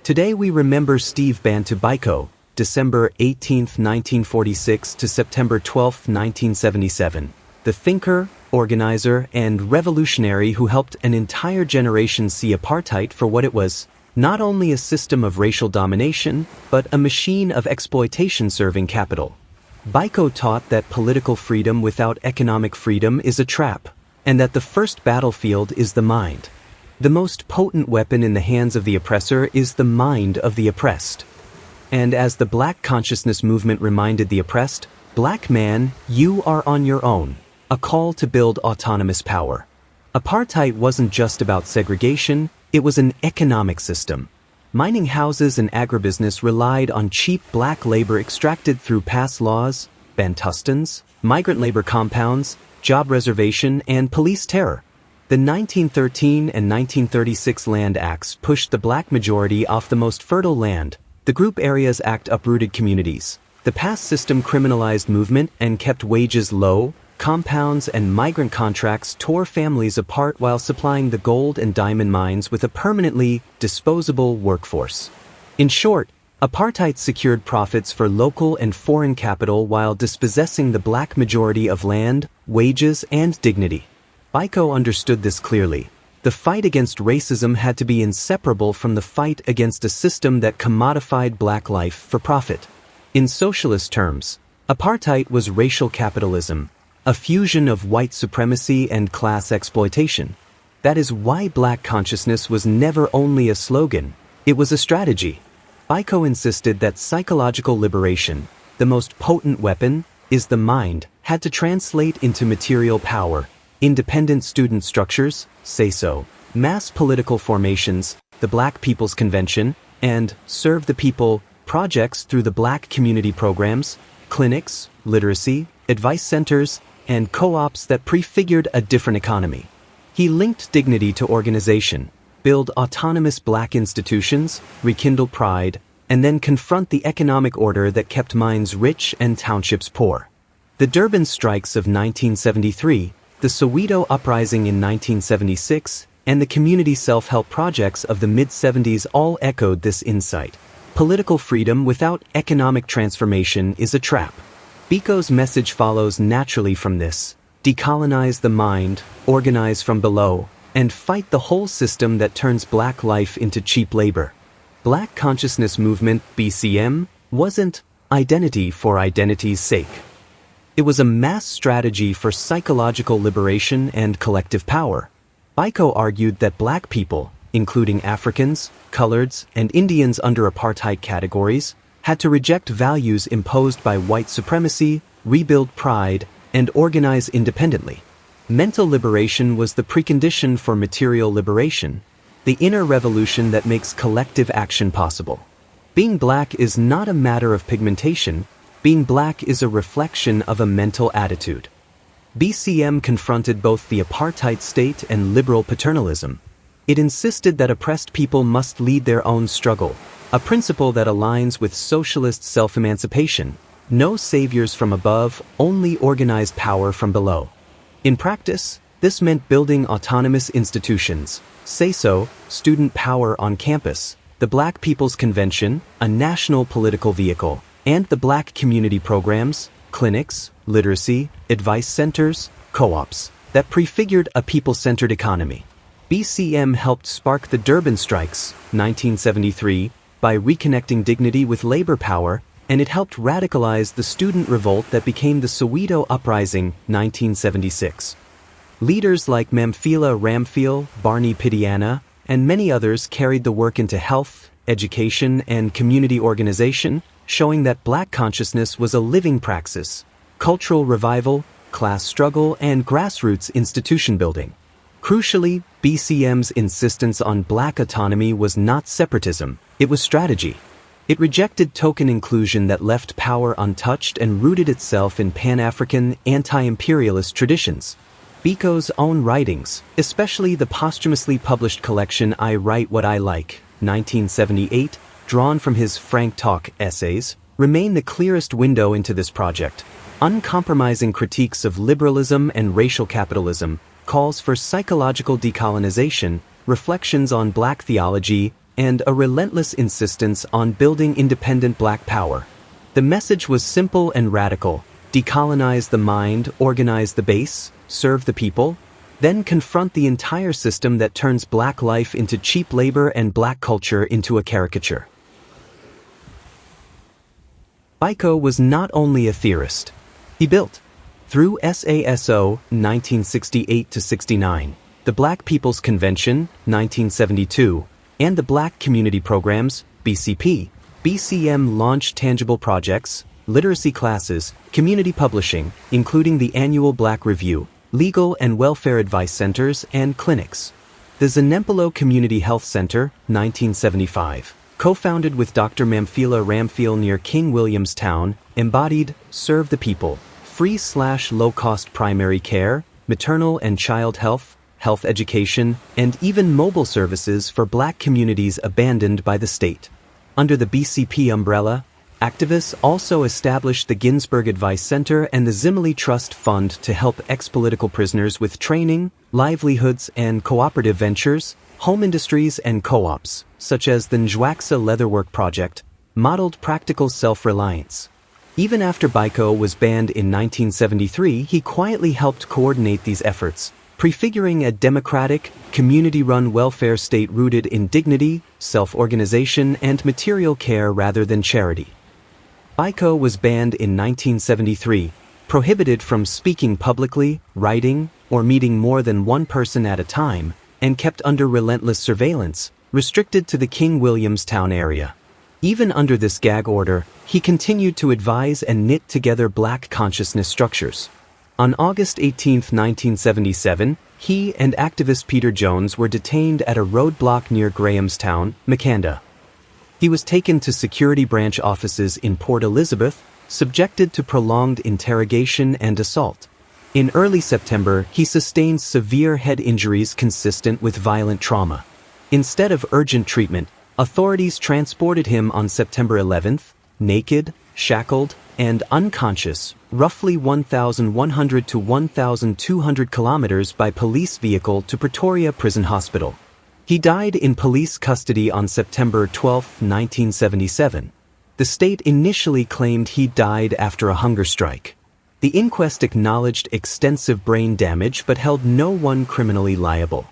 Today we remember Steve Bantu Biko, December 18, 1946 to September 12, 1977, the thinker, organizer, and revolutionary who helped an entire generation see apartheid for what it was, not only a system of racial domination, but a machine of exploitation serving capital. Biko taught that political freedom without economic freedom is a trap, and that the first battlefield is the mind. The most potent weapon in the hands of the oppressor is the mind of the oppressed. And as the Black consciousness movement reminded the oppressed, Black man, you are on your own, a call to build autonomous power. Apartheid wasn't just about segregation, it was an economic system. Mining houses and agribusiness relied on cheap Black labor extracted through past laws, Bantustans, migrant labor compounds, job reservation, and police terror. The 1913 and 1936 Land Acts pushed the Black majority off the most fertile land. The Group Areas Act uprooted communities. The past system criminalized movement and kept wages low. Compounds and migrant contracts tore families apart while supplying the gold and diamond mines with a permanently disposable workforce. In short, apartheid secured profits for local and foreign capital while dispossessing the Black majority of land, wages, and dignity. Biko understood this clearly. The fight against racism had to be inseparable from the fight against a system that commodified Black life for profit. In socialist terms, apartheid was racial capitalism, a fusion of white supremacy and class exploitation. That is why Black consciousness was never only a slogan, it was a strategy. Biko insisted that psychological liberation, the most potent weapon, is the mind, had to translate into material power, independent student structures, SASO, mass political formations, the Black People's Convention, and Serve the People projects through the Black community programs, clinics, literacy, advice centers, and co-ops that prefigured a different economy. He linked dignity to organization, build autonomous Black institutions, rekindle pride, and then confront the economic order that kept mines rich and townships poor. The Durban strikes of 1973, the Soweto uprising in 1976, and the community self-help projects of the mid-70s all echoed this insight. Political freedom without economic transformation is a trap. Biko's message follows naturally from this: decolonize the mind, organize from below, and fight the whole system that turns Black life into cheap labor. Black Consciousness Movement, BCM, wasn't identity for identity's sake. It was a mass strategy for psychological liberation and collective power. Biko argued that Black people, including Africans, coloreds, and Indians under apartheid categories, had to reject values imposed by white supremacy, rebuild pride, and organize independently. Mental liberation was the precondition for material liberation, the inner revolution that makes collective action possible. Being Black is not a matter of pigmentation, being Black is a reflection of a mental attitude. BCM confronted both the apartheid state and liberal paternalism. It insisted that oppressed people must lead their own struggle, a principle that aligns with socialist self-emancipation. No saviors from above, only organized power from below. In practice, this meant building autonomous institutions, SASO, student power on campus, the Black People's Convention, a national political vehicle, and the Black community programs, clinics, literacy, advice centers, co-ops, that prefigured a people-centered economy. BCM helped spark the Durban strikes, 1973, by reconnecting dignity with labor power, and it helped radicalize the student revolt that became the Soweto uprising, 1976. Leaders like Mamphela Ramphele, Barney Pidiana, and many others carried the work into health, education, and community organization, showing that Black consciousness was a living praxis, cultural revival, class struggle, and grassroots institution building. Crucially, BCM's insistence on Black autonomy was not separatism, it was strategy. It rejected token inclusion that left power untouched and rooted itself in Pan-African, anti-imperialist traditions. Biko's own writings, especially the posthumously published collection I Write What I Like, 1978, drawn from his Frank Talk essays, remain the clearest window into this project. Uncompromising critiques of liberalism and racial capitalism, calls for psychological decolonization, reflections on Black theology, and a relentless insistence on building independent black power. The message was simple and radical: decolonize the mind, organize the base, serve the people, then confront the entire system that turns black life into cheap labor and black culture into a caricature. Biko was not only a theorist. He built, through SASO 1968-69, the Black People's Convention 1972, and the Black Community Programs BCP, BCM launched tangible projects, literacy classes, community publishing, including the annual Black Review, legal and welfare advice centers, and clinics. The Zanempilo Community Health Center, 1975, co-founded with Dr. Mamphela Ramphele near King Williamstown, embodied serve the people, free/low-cost primary care, maternal and child health, health education, and even mobile services for black communities abandoned by the state. Under the BCP umbrella, activists also established the Ginsberg Advice Center and the Zimmerly Trust Fund to help ex-political prisoners with training, livelihoods and cooperative ventures, home industries and co-ops, such as the Njwaxa Leatherwork Project, modeled practical self-reliance. Even after Biko was banned in 1973, he quietly helped coordinate these efforts, prefiguring a democratic, community-run welfare state rooted in dignity, self-organization, and material care rather than charity. Biko was banned in 1973, prohibited from speaking publicly, writing, or meeting more than one person at a time, and kept under relentless surveillance, restricted to the King Williamstown area. Even under this gag order, he continued to advise and knit together black consciousness structures. On August 18, 1977, he and activist Peter Jones were detained at a roadblock near Grahamstown, Makanda. He was taken to security branch offices in Port Elizabeth, subjected to prolonged interrogation and assault. In early September, he sustained severe head injuries consistent with violent trauma. Instead of urgent treatment, authorities transported him on September 11th, naked, shackled, and unconscious, roughly 1,100 to 1,200 kilometers by police vehicle to Pretoria Prison Hospital. He died in police custody on September 12, 1977. The state initially claimed he died after a hunger strike. The inquest acknowledged extensive brain damage but held no one criminally liable.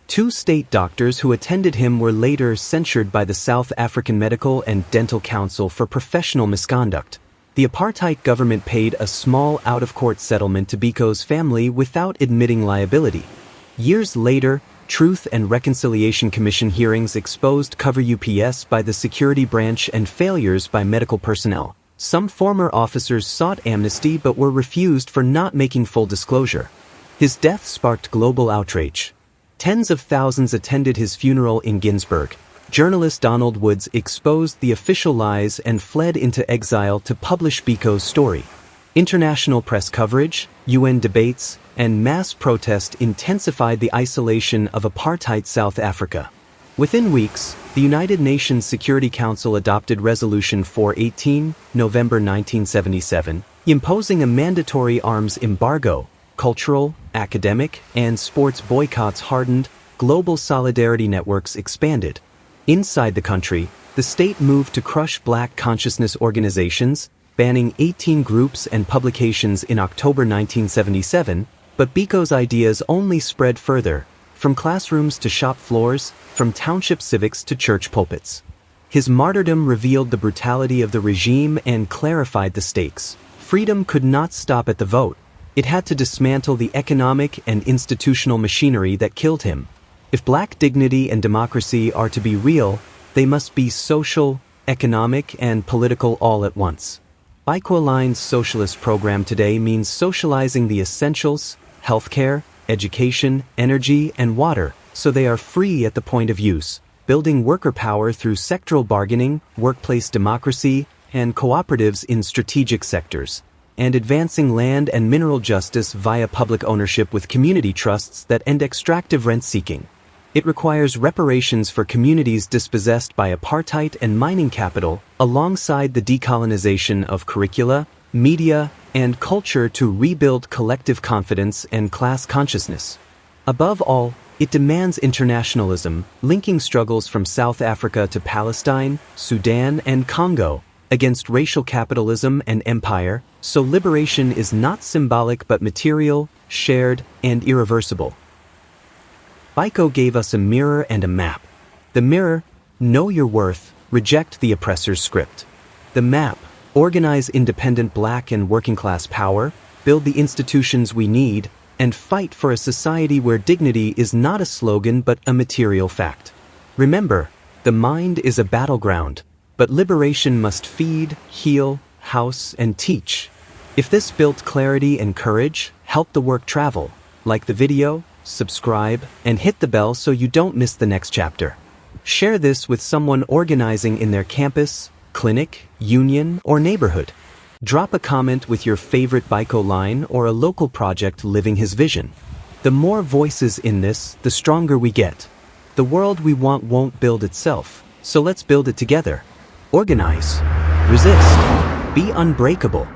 2 state doctors who attended him were later censured by the South African Medical and Dental Council for professional misconduct. The apartheid government paid a small out-of-court settlement to Biko's family without admitting liability. Years later, Truth and Reconciliation Commission hearings exposed cover UPS by the security branch and failures by medical personnel. Some former officers sought amnesty but were refused for not making full disclosure. His death sparked global outrage. Tens of thousands attended his funeral in Ginsberg. Journalist Donald Woods exposed the official lies and fled into exile to publish Biko's story. International press coverage, UN debates, and mass protest intensified the isolation of apartheid South Africa. Within weeks, the United Nations Security Council adopted Resolution 418, November 1977, imposing a mandatory arms embargo. Cultural, academic, and sports boycotts hardened, global solidarity networks expanded. Inside the country, the state moved to crush black consciousness organizations, banning 18 groups and publications in October 1977, but Biko's ideas only spread further, from classrooms to shop floors, from township civics to church pulpits. His martyrdom revealed the brutality of the regime and clarified the stakes. Freedom could not stop at the vote. It had to dismantle the economic and institutional machinery that killed him. If black dignity and democracy are to be real, they must be social, economic, and political all at once. Biko Align's socialist program today means socializing the essentials, healthcare, education, energy, and water, so they are free at the point of use, building worker power through sectoral bargaining, workplace democracy, and cooperatives in strategic sectors, and advancing land and mineral justice via public ownership with community trusts that end extractive rent-seeking. It requires reparations for communities dispossessed by apartheid and mining capital, alongside the decolonization of curricula, media, and culture to rebuild collective confidence and class consciousness. Above all, It demands internationalism, linking struggles from South Africa to Palestine, Sudan, and Congo, against racial capitalism and empire, so liberation is not symbolic but material, shared, and irreversible. Biko gave us a mirror and a map. The mirror, know your worth, reject the oppressor's script. The map, organize independent Black and working-class power, build the institutions we need, and fight for a society where dignity is not a slogan but a material fact. Remember, the mind is a battleground, but liberation must feed, heal, house, and teach. If this built clarity and courage, help the work travel. Like the video, subscribe, and hit the bell so you don't miss the next chapter. Share this with someone organizing in their campus, clinic, union, or neighborhood. Drop a comment with your favorite Biko line or a local project living his vision. The more voices in this, the stronger we get. The world we want won't build itself, so let's build it together. Organize. Resist. Be unbreakable.